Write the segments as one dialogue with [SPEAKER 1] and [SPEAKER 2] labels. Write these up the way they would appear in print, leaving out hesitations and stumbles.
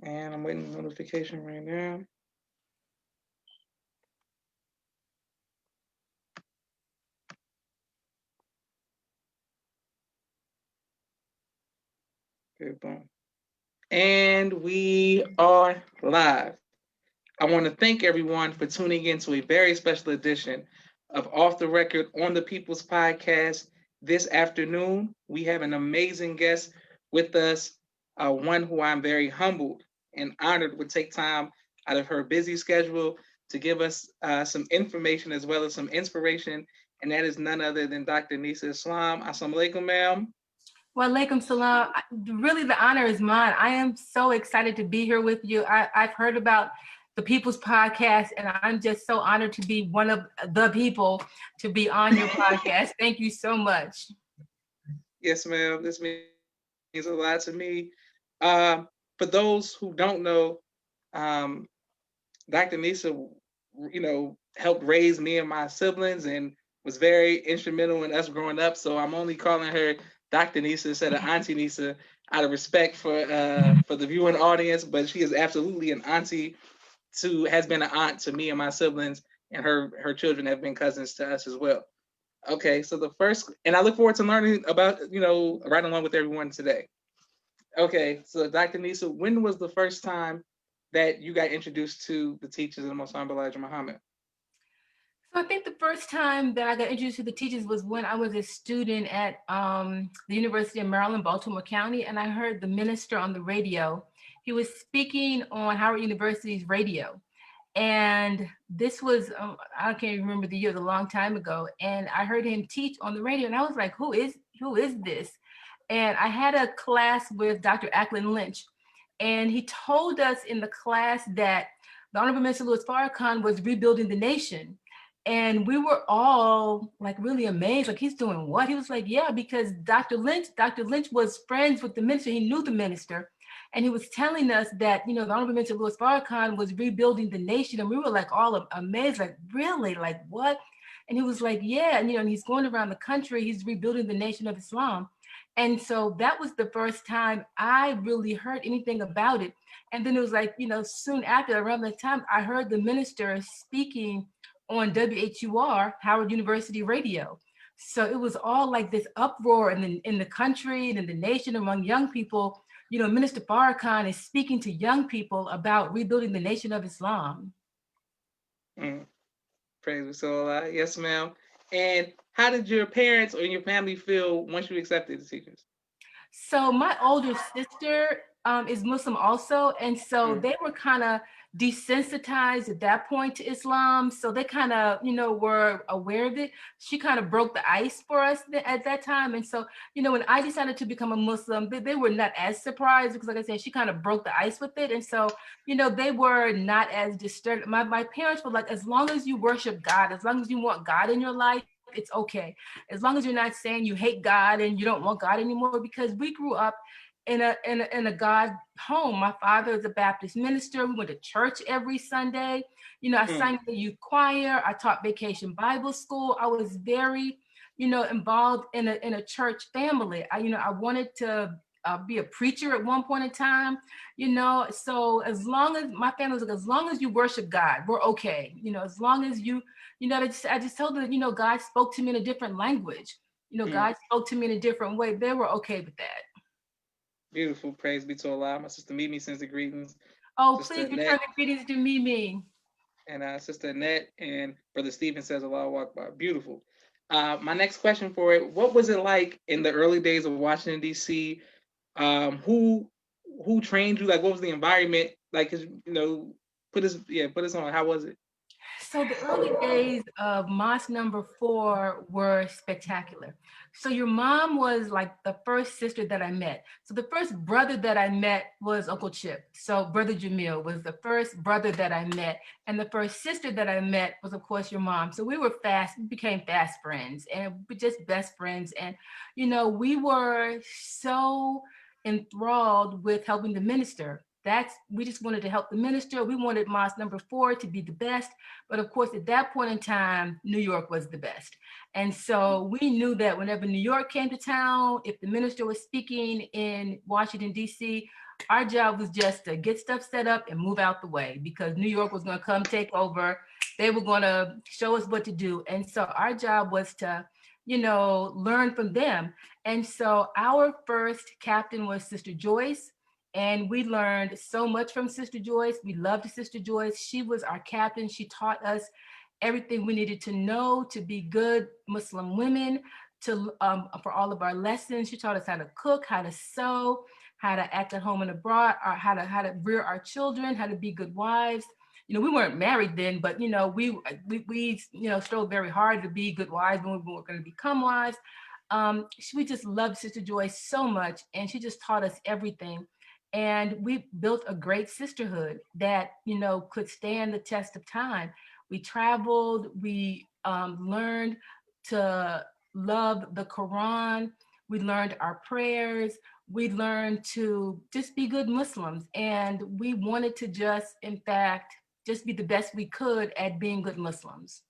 [SPEAKER 1] And I'm waiting for notification right now. Okay, boom. And we are live. I want to thank everyone for tuning in to a very special edition of Off the Record on the People's Podcast this afternoon. We have an amazing guest with us, one who I'm very humbled and honored would take time out of her busy schedule to give us some information as well as some inspiration. And that is none other than Dr. Nisa Islam. Assalamu alaikum, ma'am.
[SPEAKER 2] Well, alaikum salam. Really, the honor is mine. I am so excited to be here with you. I've heard about the People's Podcast, and I'm just so honored to be one of the people to be on your podcast. Thank you so much.
[SPEAKER 1] Yes, ma'am. This means a lot to me. For those who don't know, um, Dr. Nisa, helped raise me and my siblings and was very instrumental in us growing up. So I'm only calling her Dr. Nisa instead of Auntie Nisa out of respect for the viewing audience. But she is absolutely an auntie has been an aunt to me and my siblings, and her children have been cousins to us as well. Okay, so the first, and I look forward to learning about, right along with everyone today. Okay, so Dr. Nisa, when was the first time that you got introduced to the teachers of the Most Honorable Elijah Muhammad?
[SPEAKER 2] So I think the first time that I got introduced to the teachers was when I was a student at the University of Maryland, Baltimore County, and I heard the minister on the radio. He was speaking on Howard University's radio. And this was, I can't even remember the year, it was a long time ago. And I heard him teach on the radio, and I was like, who is this? And I had a class with Dr. Ackland Lynch, and he told us in the class that the Honorable Minister Louis Farrakhan was rebuilding the nation. And we were all like really amazed, like, he's doing what? He was like, yeah, because Dr. Lynch was friends with the minister. He knew the minister. And he was telling us that, the Honorable Minister Louis Farrakhan was rebuilding the nation. And we were like all amazed, like, really? Like, what? And he was like, yeah, and he's going around the country, he's rebuilding the nation of Islam. And so that was the first time I really heard anything about it. And then it was like, soon after, around that time, I heard the minister speaking on WHUR, Howard University Radio. So it was all like this uproar in the country and in the nation among young people. Minister Farrakhan is speaking to young people about rebuilding the nation of Islam.
[SPEAKER 1] Mm, praise so Allah. Yes, ma'am. And how did your parents or your family feel once you accepted the teachers?
[SPEAKER 2] So my older sister is Muslim also, and so they were kind of desensitized at that point to Islam. So they kind of, were aware of it. She kind of broke the ice for us at that time. And so, when I decided to become a Muslim, they were not as surprised because, like I said, she kind of broke the ice with it. And so, they were not as disturbed. My parents were like, as long as you worship God, as long as you want God in your life, it's okay. As long as you're not saying you hate God and you don't want God anymore, because we grew up in a God home. My father is a Baptist minister. We went to church every Sunday. I sang in the youth choir. I taught vacation Bible school. I was very, involved in a church family. I wanted to be a preacher at one point in time, so as long as my family was like, as long as you worship God, we're okay. As long as I just told them, God spoke to me in a different language. God spoke to me in a different way. They were okay with that.
[SPEAKER 1] Beautiful. Praise be to Allah. My sister Mimi sends the greetings.
[SPEAKER 2] Oh,
[SPEAKER 1] Sister
[SPEAKER 2] please return the greetings to Mimi.
[SPEAKER 1] And Sister Annette and Brother Stephen says Allahu Akbar. Beautiful. My next question for it: what was it like in the early days of Washington D.C.? Who trained you? Like, what was the environment like? Cause put us on. How was it?
[SPEAKER 2] So the early days of Mosque number 4 were spectacular. So your mom was like the first sister that I met. So the first brother that I met was Uncle Chip. So Brother Jamil was the first brother that I met. And the first sister that I met was, of course, your mom. So we became fast friends and just best friends. And, we were so enthralled with helping the minister. we just wanted to help the minister. We wanted mosque number 4 to be the best. But of course, at that point in time, New York was the best. And so we knew that whenever New York came to town, if the minister was speaking in Washington, D.C., our job was just to get stuff set up and move out the way, because New York was going to come take over. They were going to show us what to do. And so our job was to, learn from them. And so our first captain was Sister Joyce. And we learned so much from Sister Joyce. We loved Sister Joyce. She was our captain. She taught us everything we needed to know to be good Muslim women, to for all of our lessons. She taught us how to cook, how to sew, how to act at home and abroad, or how to rear our children, how to be good wives. We weren't married then, but we strove very hard to be good wives when we were going to become wives. We just loved Sister Joyce so much, and she just taught us everything. And we built a great sisterhood that could stand the test of time. We traveled, we learned to love the Quran, we learned our prayers, we learned to just be good Muslims. And we wanted to just, in fact, just be the best we could at being good Muslims.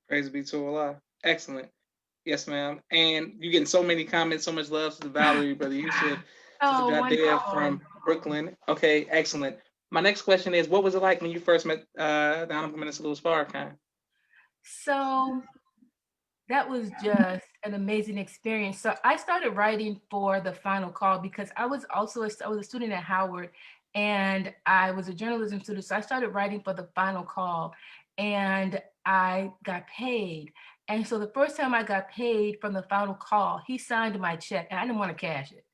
[SPEAKER 1] Praise be to Allah. Excellent. Yes, ma'am. And you're getting so many comments, so much love to Valerie, Brother Yusuf, Sister Jadea from Brooklyn. Okay, excellent. My next question is, what was it like when you first met the Honorable Minister Louis Farrakhan?
[SPEAKER 2] So that was just an amazing experience. So I started writing for the final call because I was a student at Howard, and I was a journalism student. So I started writing for the final call, and I got paid. And so the first time I got paid from the final call, he signed my check, and I didn't want to cash it.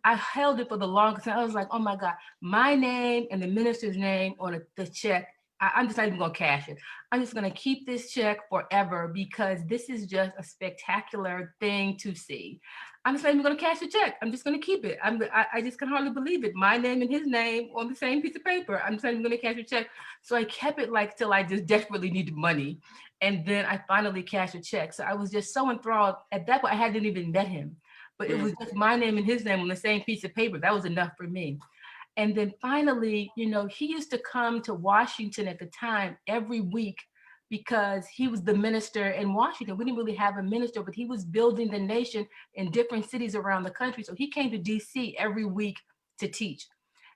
[SPEAKER 2] I held it for the longest time. I was like, oh my God, my name and the minister's name on the check. I'm just not even going to cash it. I'm just going to keep this check forever because this is just a spectacular thing to see. I'm just not even going to cash the check. I'm just going to keep it. I just can hardly believe it. My name and his name on the same piece of paper. I'm just not even going to cash the check. So I kept it till I just desperately needed money. And then I finally cashed a check. So I was just so enthralled. At that point, I hadn't even met him. But it was just my name and his name on the same piece of paper. That was enough for me. And then finally, he used to come to Washington at the time every week because he was the minister in Washington. We didn't really have a minister, but he was building the nation in different cities around the country. So he came to DC every week to teach.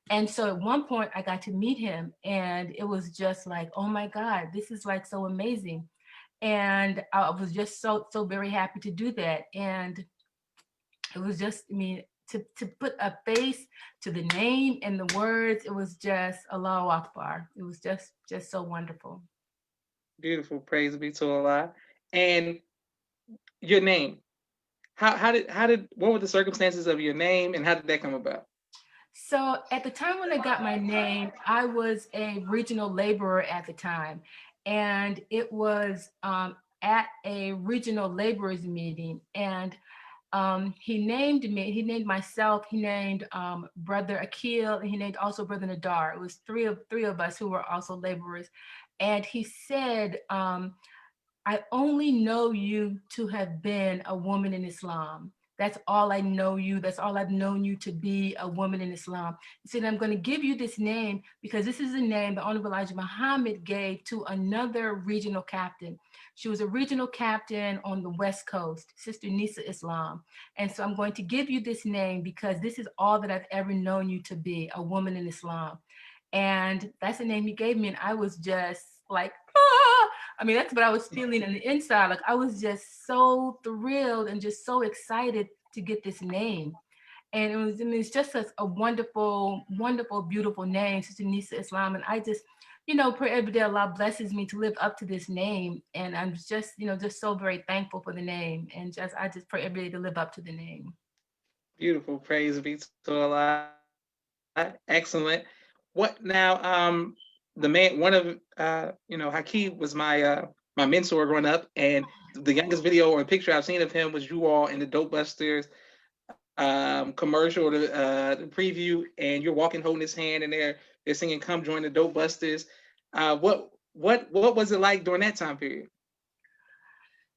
[SPEAKER 2] And so at one point I got to meet him, and it was just like, oh my God, this is like so amazing. And I was just so very happy to do that. And it was just, to put a face to the name and the words, it was just Allahu Akbar. It was just so wonderful.
[SPEAKER 1] Beautiful. Praise be to Allah. And your name. How did what were the circumstances of your name, and how did that come about?
[SPEAKER 2] So at the time when I got my name, I was a regional laborer at the time. And it was at a regional laborers meeting. And he named myself, he named Brother Akil, and he named also Brother Nadar. It was three of us who were also laborers. And he said, I only know you to have been a woman in Islam. That's all I know you. That's all I've known you to be, a woman in Islam. He said, I'm going to give you this name because this is a name that Honorable Elijah Muhammad gave to another regional captain. She was a regional captain on the West Coast, Sister Nisa Islam. And so I'm going to give you this name because this is all that I've ever known you to be, a woman in Islam. And that's the name he gave me. And I was just like, ah! That's what I was feeling on the inside. Like I was just so thrilled and just so excited to get this name. And it's just a wonderful, wonderful, beautiful name, Sister Nisa Islam. And I just, pray every day Allah blesses me to live up to this name. And I'm just, just so very thankful for the name. And I just pray every day to live up to the name.
[SPEAKER 1] Beautiful. Praise be to Allah. Excellent. What now? The man, one of Hakeem was my mentor growing up, and the youngest video or picture I've seen of him was you all in the Dope Busters commercial, the preview, and you're walking holding his hand, and they're singing "Come Join the Dope Busters." What was it like during that time period?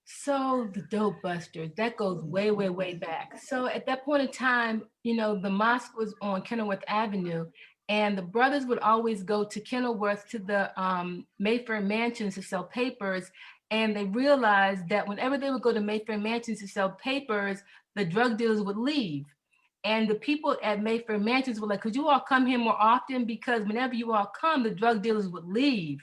[SPEAKER 2] So the dope busters, that goes way, way, way back. So at that point in time, the mosque was on Kenilworth Avenue, and the brothers would always go to Kenilworth to the Mayfair Mansions to sell papers. And they realized that whenever they would go to Mayfair Mansions to sell papers, the drug dealers would leave. And the people at Mayfair Mansions were like, could you all come here more often? Because whenever you all come, the drug dealers would leave,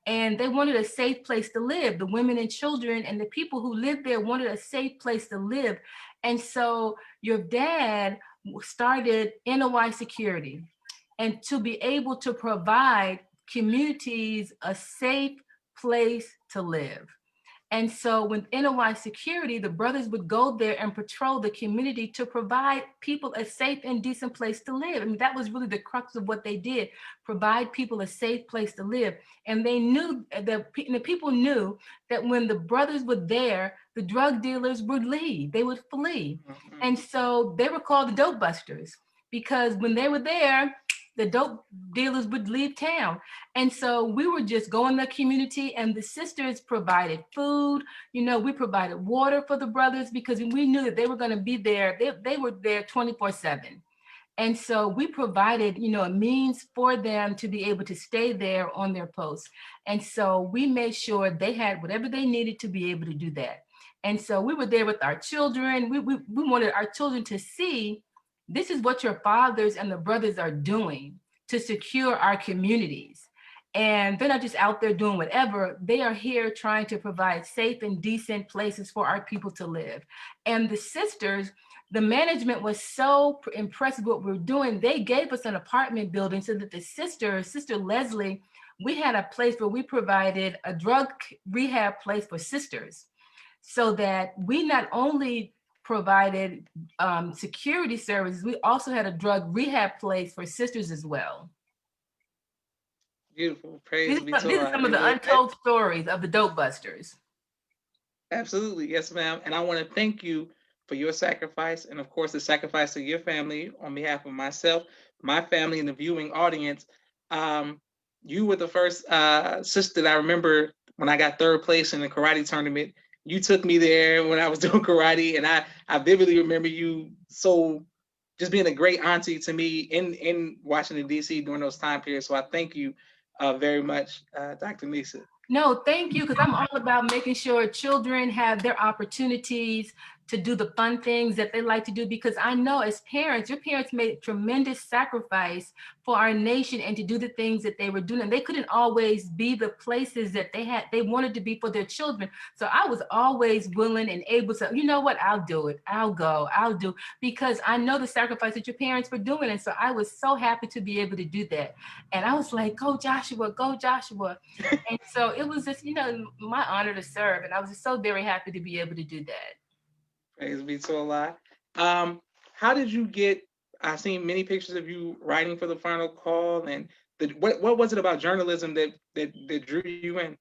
[SPEAKER 2] and they wanted a safe place to live. The women and children and the people who lived there wanted a safe place to live. And so your dad started NOI security, and to be able to provide communities a safe place to live. And so with NOI security, the brothers would go there and patrol the community to provide people a safe and decent place to live. I mean, that was really the crux of what they did, provide people a safe place to live. And they knew that the people knew that when the brothers were there, the drug dealers would leave, they would flee.
[SPEAKER 1] Mhm.
[SPEAKER 2] And so they were called the dope busters, because when they were there, the dope dealers would leave town. And so we would just go in the community, and the sisters provided food. We provided water for the brothers because we knew that they were going to be there. They were there 24/7. And so we provided, a means for them to be able to stay there on their posts. And so we made sure they had whatever they needed to be able to do that. And so we were there with our children. We wanted our children to see, this is what your fathers and the brothers are doing to secure our communities. And they're not just out there doing whatever. They are here trying to provide safe and decent places for our people to live. And the sisters, the management was so impressed with what we were doing. They gave us an apartment building so that Sister Leslie, we had a place where we provided a drug rehab place for sisters, so that we not only provided security services, we also had a drug rehab place for sisters as well.
[SPEAKER 1] Beautiful.
[SPEAKER 2] These
[SPEAKER 1] Praise be
[SPEAKER 2] are,
[SPEAKER 1] to
[SPEAKER 2] these are
[SPEAKER 1] Allah.
[SPEAKER 2] some of the untold stories of the dope busters.
[SPEAKER 1] Absolutely. Yes, ma'am. And I want to thank you for your sacrifice and, of course, the sacrifice of your family on behalf of myself, my family, and the viewing audience. Um, you were the first sister that I remember when I got third place in the karate tournament. You took me there when I was doing karate, and I vividly remember you so just being a great auntie to me in Washington, D.C. during those time periods. So I thank you very much, Dr. Nisa.
[SPEAKER 2] No, thank you, because I'm all about making sure children have their opportunities to do the fun things that they like to do, because I know as parents, your parents made tremendous sacrifice for our nation and to do the things that they were doing. And they couldn't always be the places that they wanted to be for their children. So I was always willing and able to, you know what, I'll do it. I'll go, I'll do, because I know the sacrifice that your parents were doing. And so I was so happy to be able to do that. And I was like, go Joshua, go Joshua. And so it was just, my honor to serve. And I was just so very happy to be able to do that.
[SPEAKER 1] Praise be to Allah. Um, how did you get? I've seen many pictures of you writing for the final call, and what was it about journalism that drew you in?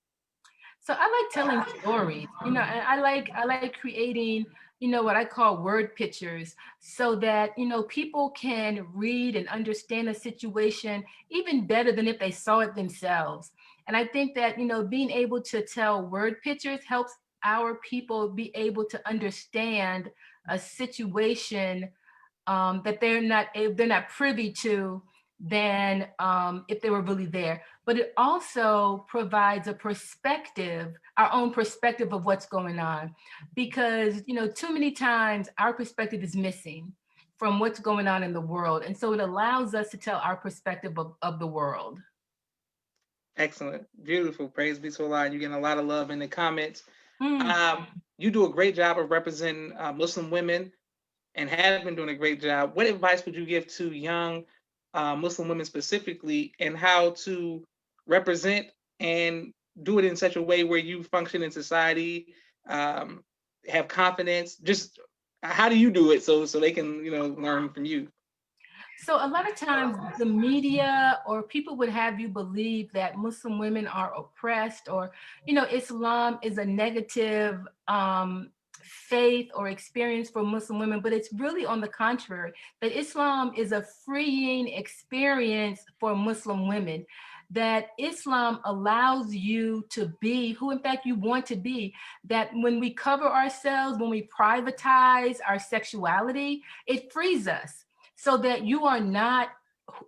[SPEAKER 2] So I like telling stories, and I like creating, what I call word pictures, so that, people can read and understand a situation even better than if they saw it themselves. And I think that, being able to tell word pictures helps our people be able to understand a situation that they're not privy to than if they were really there. But it also provides a perspective, our own perspective of what's going on, because too many times our perspective is missing from what's going on in the world, and so it allows us to tell our perspective of the world.
[SPEAKER 1] Excellent, beautiful. Praise be to Allah. You're getting a lot of love in the comments.
[SPEAKER 2] Mm.
[SPEAKER 1] You do a great job of representing Muslim women and have been doing a great job. What advice would you give to young Muslim women specifically, and how to represent and do it in such a way where you function in society, um, have confidence? Just how do you do it so they can learn from you?
[SPEAKER 2] So a lot of times the media or people would have you believe that Muslim women are oppressed, or, Islam is a negative faith or experience for Muslim women, but it's really on the contrary, that Islam is a freeing experience for Muslim women. that Islam allows you to be who in fact you want to be, that when we cover ourselves, when we privatize our sexuality, it frees us so that you are not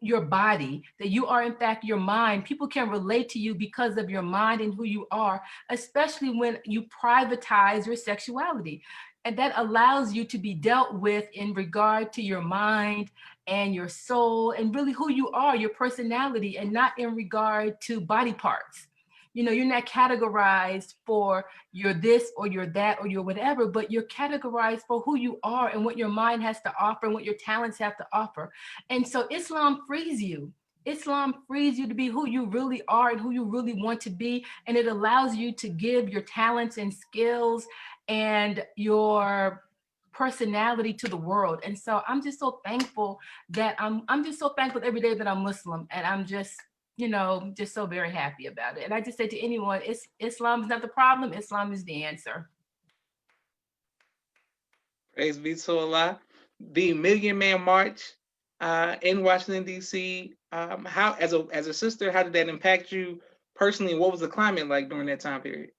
[SPEAKER 2] your body, that you are in fact your mind. People can relate to you because of your mind and who you are, especially when you privatize your sexuality. And that allows you to be dealt with in regard to your mind and your soul and really who you are, your personality, and not in regard to body parts. You know, you're not categorized for you're this or you're that or you're whatever, but you're categorized for who you are and what your mind has to offer and what your talents have to offer. And so Islam frees you. Islam frees you to be who you really are and who you really want to be. And it allows you to give your talents and skills and your personality to the world. And so I'm just so thankful that I'm just so thankful every day that I'm Muslim. And I'm just, you know, just so very happy about it. And I just say to anyone, Islam is not the problem, Islam is the answer.
[SPEAKER 1] Praise be to Allah. The Million Man March in Washington D.C. How, as a sister, how did that impact you personally, and what was the climate like during that time period?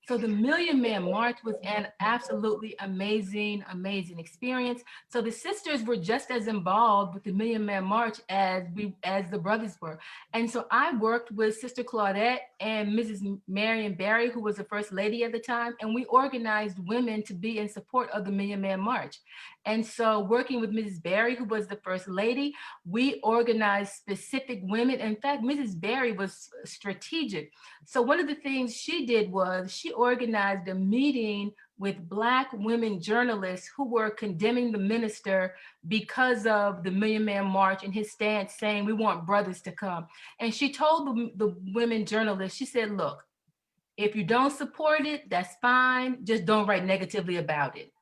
[SPEAKER 2] So the Million Man March was an absolutely amazing, amazing experience. So the sisters were just as involved with the Million Man March as the brothers were. And so I worked with Sister Claudette and Mrs. Marion Barry, who was the first lady at the time, and we organized women to be in support of the Million Man March. And so working with Mrs. Barry, who was the first lady, we organized specific women. In fact, Mrs. Barry was strategic. So one of the things she did was she organized a meeting with Black women journalists who were condemning the minister because of the Million Man March and his stance saying we want brothers to come. And she told the women journalists, she said, look, if you don't support it, that's fine. Just don't write negatively about it.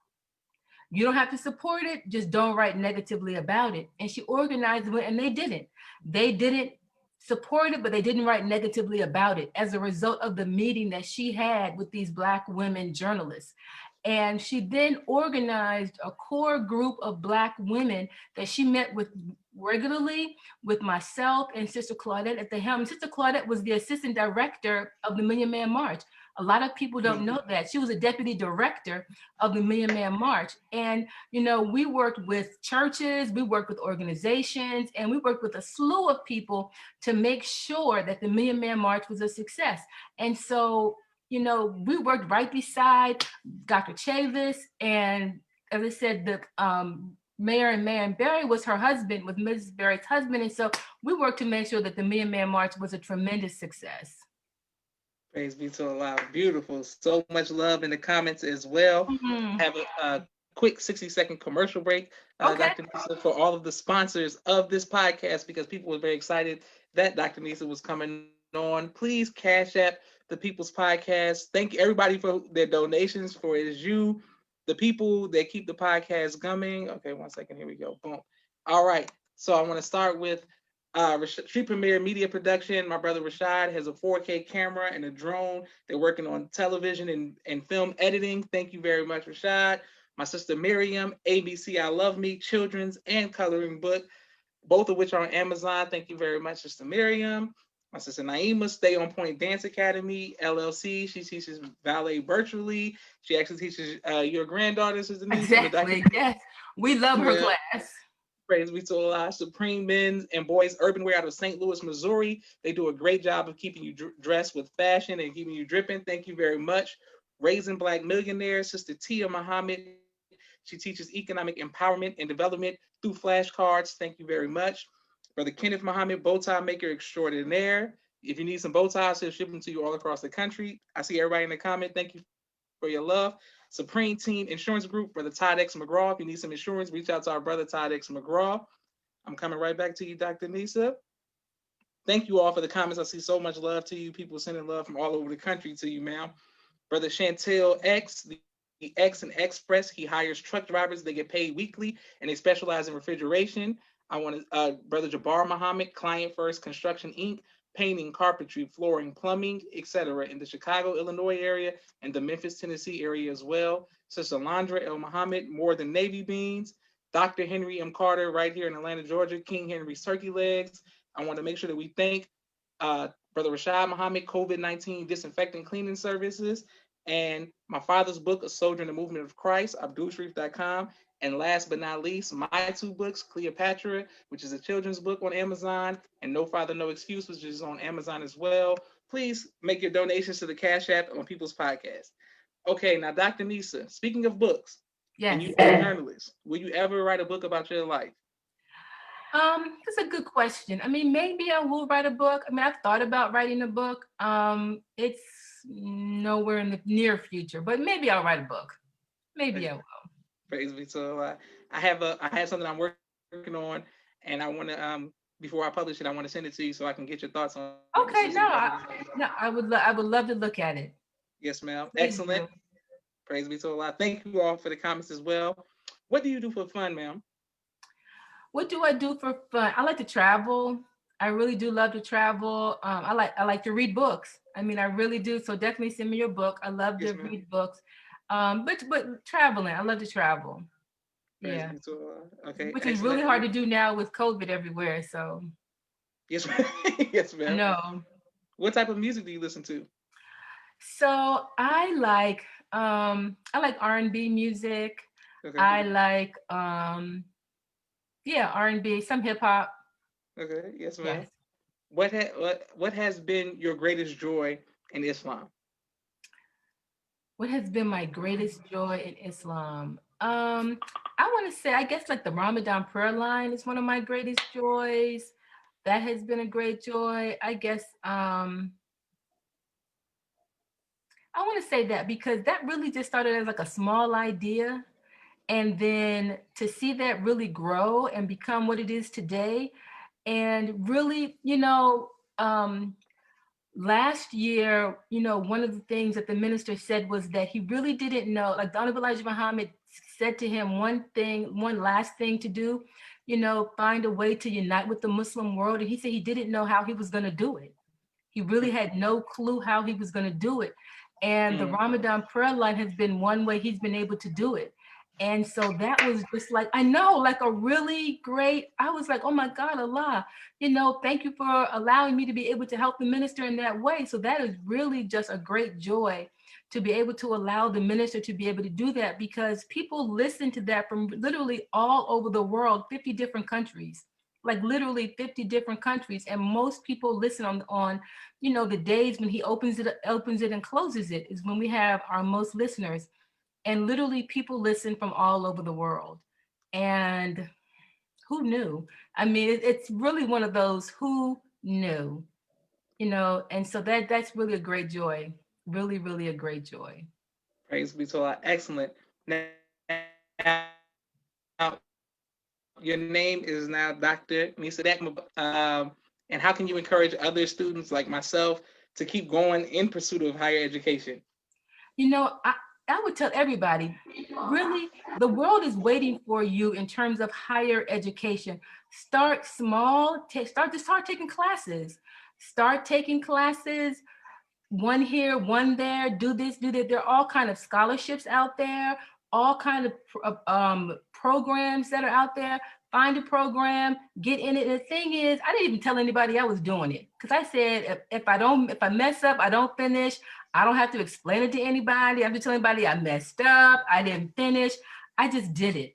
[SPEAKER 2] You don't have to support it, just don't write negatively about it. And she organized it, and they didn't. They didn't support it, but they didn't write negatively about it as a result of the meeting that she had with these Black women journalists. And she then organized a core group of Black women that she met with regularly with myself and Sister Claudette at the helm. Sister Claudette was the assistant director of the Million Man March. A lot of people don't know that. She was a deputy director of the Million Man March. And, you know, we worked with churches, we worked with organizations, and we worked with a slew of people to make sure that the Million Man March was a success. And so, you know, we worked right beside Dr. Chavis, and as I said, the Mayor and Marion Barry was her husband, was Mrs. Barry's husband. And so we worked to make sure that the Million Man March was a tremendous success.
[SPEAKER 1] Praise be to Allah. Beautiful. So much love in the comments as well.
[SPEAKER 2] Mm-hmm.
[SPEAKER 1] Have a quick 60-second commercial break,
[SPEAKER 2] Okay.
[SPEAKER 1] Dr. Nisa, for all of the sponsors of this podcast, because people were very excited that Dr. Nisa was coming on. Please cash app the People's Podcast. Thank you everybody for their donations, for it is you, the people that keep the podcast coming. Okay, 1 second. Here we go. Boom. All right. So I want to start with Street Premiere Media Production. My brother Rashad has a 4K camera and a drone. They're working on television and film editing. Thank you very much, Rashad. My sister Miriam, ABC I Love Me, children's and coloring book, both of which are on Amazon. Thank you very much, Sister Miriam. My sister Naima, Stay On Point Dance Academy, LLC. She teaches ballet virtually. She actually teaches your granddaughter, Sister Nisa.
[SPEAKER 2] Exactly. Yes. We love her class.
[SPEAKER 1] Praise be to Allah. Supreme Men's and Boys Urban Wear out of St. Louis, Missouri. They do a great job of keeping you dressed with fashion and keeping you dripping. Thank you very much. Raising Black Millionaires, Sister Tia Muhammad. She teaches economic empowerment and development through flashcards. Thank you very much. Brother Kenneth Muhammad, bow tie maker extraordinaire. If you need some bow ties, he'll ship them to you all across the country. I see everybody in the comment. Thank you for your love. Supreme Team Insurance Group, Brother Todd X McGraw. If you need some insurance, reach out to our brother Todd X McGraw. I'm coming right back to you, Dr. Nisa. Thank you all for the comments. I see so much love to you. People sending love from all over the country to you, ma'am. Brother Chantel X, the X and Express. He hires truck drivers. They get paid weekly, and they specialize in refrigeration. I want to, Brother Jabbar Muhammad, Client First Construction Inc., painting, carpentry, flooring, plumbing, etc. in the Chicago, Illinois area and the Memphis, Tennessee area as well. Sister Landra El Muhammad, More Than Navy Beans. Dr. Henry M. Carter, right here in Atlanta, Georgia, King Henry's Turkey Legs. I want to make sure that we thank Brother Rashad Muhammad, COVID-19 Disinfecting Cleaning Services, and my father's book, A Soldier in the Movement of Christ, AbdulSharif.com. And last but not least, my two books, Cleopatra, which is a children's book on Amazon, and No Father, No Excuse, which is on Amazon as well. Please make your donations to the Cash App on People's Podcast. Okay, now, Dr. Nisa, speaking of books, and
[SPEAKER 2] Yes.
[SPEAKER 1] you as a journalist, will you ever write a book about your life?
[SPEAKER 2] That's a good question. I mean, maybe I will write a book. I mean, I've thought about writing a book. It's nowhere in the near future, but maybe I'll write a book. Maybe I will.
[SPEAKER 1] Praise be to Allah. I have something I'm working on, and I want to before I publish it, I want to send it to you so I can get your thoughts on it. So see
[SPEAKER 2] Okay,
[SPEAKER 1] what
[SPEAKER 2] no,
[SPEAKER 1] you
[SPEAKER 2] I,
[SPEAKER 1] think.
[SPEAKER 2] no, I would love to look at it.
[SPEAKER 1] Yes, ma'am.
[SPEAKER 2] Please
[SPEAKER 1] Excellent.
[SPEAKER 2] do.
[SPEAKER 1] Praise be to Allah. Thank you all for the comments as well. What do you do for fun, ma'am?
[SPEAKER 2] What do I do for fun? I like to travel. I really do love to travel. I like to read books. I mean, I really do. So definitely send me your book. I love to
[SPEAKER 1] Yes, ma'am.
[SPEAKER 2] read books. But traveling, I love to travel.
[SPEAKER 1] Praise
[SPEAKER 2] Yeah,
[SPEAKER 1] be to Allah. Okay,
[SPEAKER 2] which is really
[SPEAKER 1] excellent.
[SPEAKER 2] hard to do now with COVID everywhere. So
[SPEAKER 1] Yes, ma'am. Yes,
[SPEAKER 2] I
[SPEAKER 1] ma'am.
[SPEAKER 2] know.
[SPEAKER 1] What type of music do you listen to?
[SPEAKER 2] So I like R&B music.
[SPEAKER 1] Okay.
[SPEAKER 2] I like yeah, R&B, some hip hop.
[SPEAKER 1] Okay. Yes, ma'am.
[SPEAKER 2] Yes.
[SPEAKER 1] What has been your greatest joy in Islam?
[SPEAKER 2] What has been my greatest joy in Islam? I want to say, I guess, like the Ramadan prayer line is one of my greatest joys. That has been a great joy. I guess I want to say that because that really just started as like a small idea. And then to see that really grow and become what it is today. And really, last year, one of the things that the minister said was that he really didn't know, like the Honorable Elijah Muhammad said to him one last thing to do, find a way to unite with the Muslim world. And he said he didn't know how he was going to do it. He really had no clue how he was going to do it. And the
[SPEAKER 1] Mm,
[SPEAKER 2] Ramadan prayer line has been one way he's been able to do it. And so that was just like, I know, like a really great, I was like, oh my God, Allah, thank you for allowing me to be able to help the minister in that way. So that is really just a great joy to be able to allow the minister to be able to do that, because people listen to that from literally all over the world, 50 different countries, like literally 50 different countries. And most people listen on the days when he opens it and closes it is when we have our most listeners. And literally people listen from all over the world. And who knew? I mean, it's really one of those who knew, and so that's really a great joy. Really, really a great joy.
[SPEAKER 1] praise be to Allah. Excellent. Now, your name is now Dr. Nisa Islam. And how can you encourage other students like myself to keep going in pursuit of higher education?
[SPEAKER 2] I would tell everybody, really, the world is waiting for you in terms of higher education. Start small, start taking classes. Start taking classes, one here, one there, do this, do that. There are all kind of scholarships out there, all kind of programs that are out there. Find a program, get in it. And the thing is, I didn't even tell anybody I was doing it, because I said if I mess up, I don't finish. I don't have to explain it to anybody. I have to tell anybody I messed up, I didn't finish. I just did it.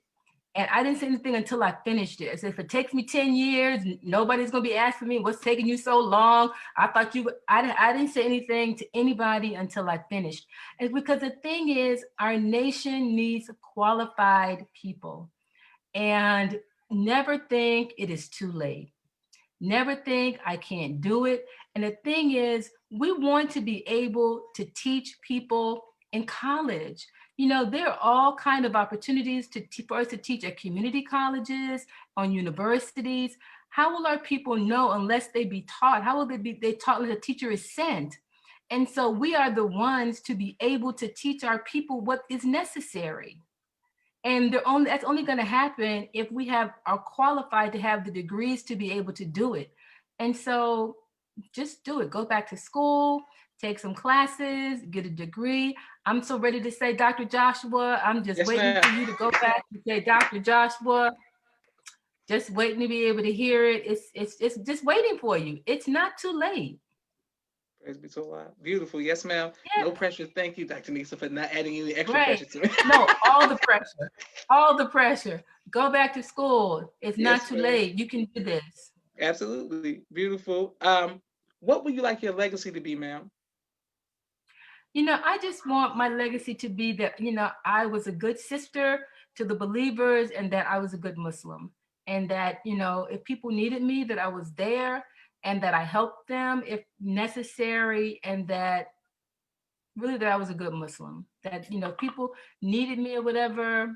[SPEAKER 2] And I didn't say anything until I finished it. I said, if it takes me 10 years, nobody's going to be asking me what's taking you so long. I didn't say anything to anybody until I finished. And because the thing is, our nation needs qualified people. And never think it is too late. Never think I can't do it. And the thing is, we want to be able to teach people in college. There are all kind of opportunities for us to teach at community colleges, on universities. How will our people know unless they be taught? How will they taught when the teacher is sent? And so we are the ones to be able to teach our people what is necessary. And that's only going to happen if we are qualified to have the degrees to be able to do it. And so just do it. Go back to school, take some classes, get a degree. I'm so ready to say, Dr. Joshua, I'm just
[SPEAKER 1] Yes,
[SPEAKER 2] waiting
[SPEAKER 1] ma'am.
[SPEAKER 2] for you to go back and say, Dr. Joshua, just waiting to be able to hear it. It's just waiting for you. It's not too late.
[SPEAKER 1] Praise be to Allah. Beautiful. Yes, ma'am. No
[SPEAKER 2] Yeah,
[SPEAKER 1] pressure. Thank you, Dr. Nisa, for not adding any extra
[SPEAKER 2] right.
[SPEAKER 1] pressure to me.
[SPEAKER 2] No, all the pressure. All the pressure. Go back to school. It's not
[SPEAKER 1] Yes,
[SPEAKER 2] too
[SPEAKER 1] ma'am.
[SPEAKER 2] late. You can do this.
[SPEAKER 1] Absolutely. Beautiful. What would you like your legacy to be, ma'am?
[SPEAKER 2] I just want my legacy to be that, I was a good sister to the believers and that I was a good Muslim. And that, if people needed me, that I was there and that I helped them if necessary. And that really that I was a good Muslim. That, people needed me or whatever,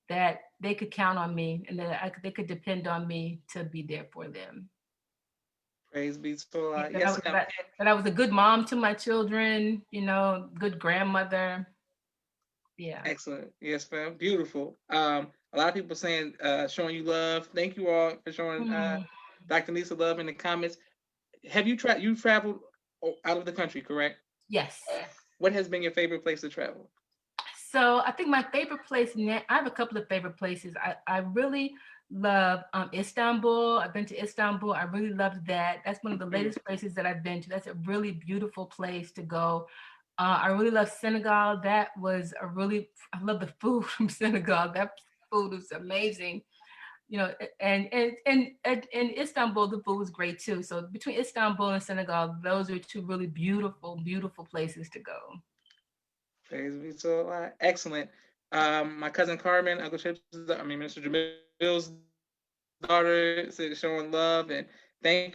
[SPEAKER 2] that they could count on me and that they could depend on me to be there for them.
[SPEAKER 1] Praise be to Allah.
[SPEAKER 2] Yeah,
[SPEAKER 1] Yes, ma'am.
[SPEAKER 2] that I was a good mom to my children, good grandmother. Yeah.
[SPEAKER 1] Excellent. Yes, ma'am. Beautiful. A lot of people saying showing you love. Thank you all for showing
[SPEAKER 2] Mm,
[SPEAKER 1] Dr. Nisa love in the comments. Have you traveled out of the country, correct?
[SPEAKER 2] yes.
[SPEAKER 1] What has been your favorite place to travel?
[SPEAKER 2] So I think my favorite place, I have a couple of favorite places. I really love Istanbul. I've been to Istanbul. I really loved that. That's one of the latest places that I've been to. That's a really beautiful place to go. I really love Senegal. I love the food from Senegal. That food is amazing. And Istanbul, the food was great too. So between Istanbul and Senegal, those are two really beautiful, beautiful places to go.
[SPEAKER 1] Praise be to Allah. Excellent. My cousin Carmen, Uncle Chip's, Minister Jamil's daughter, said showing love and thank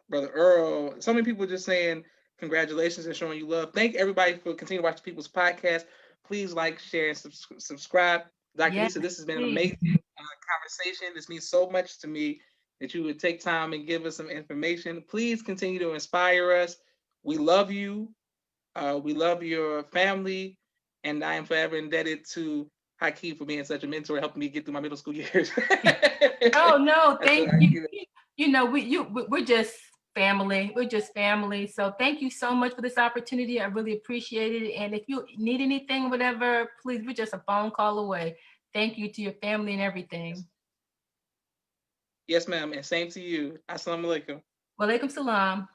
[SPEAKER 1] Brother Earl. So many people just saying congratulations and showing you love. Thank everybody for continuing to watch the People's Podcast. Please like, share, and subscribe. Dr.
[SPEAKER 2] Yes,
[SPEAKER 1] Nisa, this has been an
[SPEAKER 2] please.
[SPEAKER 1] amazing conversation. This means so much to me that you would take time and give us some information. Please continue to inspire us. We love you. We love your family, and I am forever indebted to Hakeem for being such a mentor, helping me get through my middle school years.
[SPEAKER 2] Oh no,
[SPEAKER 1] So,
[SPEAKER 2] thank you. We're just family. We're just family. So thank you so much for this opportunity. I really appreciate it. And if you need anything, whatever, please, we're just a phone call away. Thank you to your family and everything.
[SPEAKER 1] yes, ma'am, and same to you. Assalamu alaikum.
[SPEAKER 2] Walaikum salam.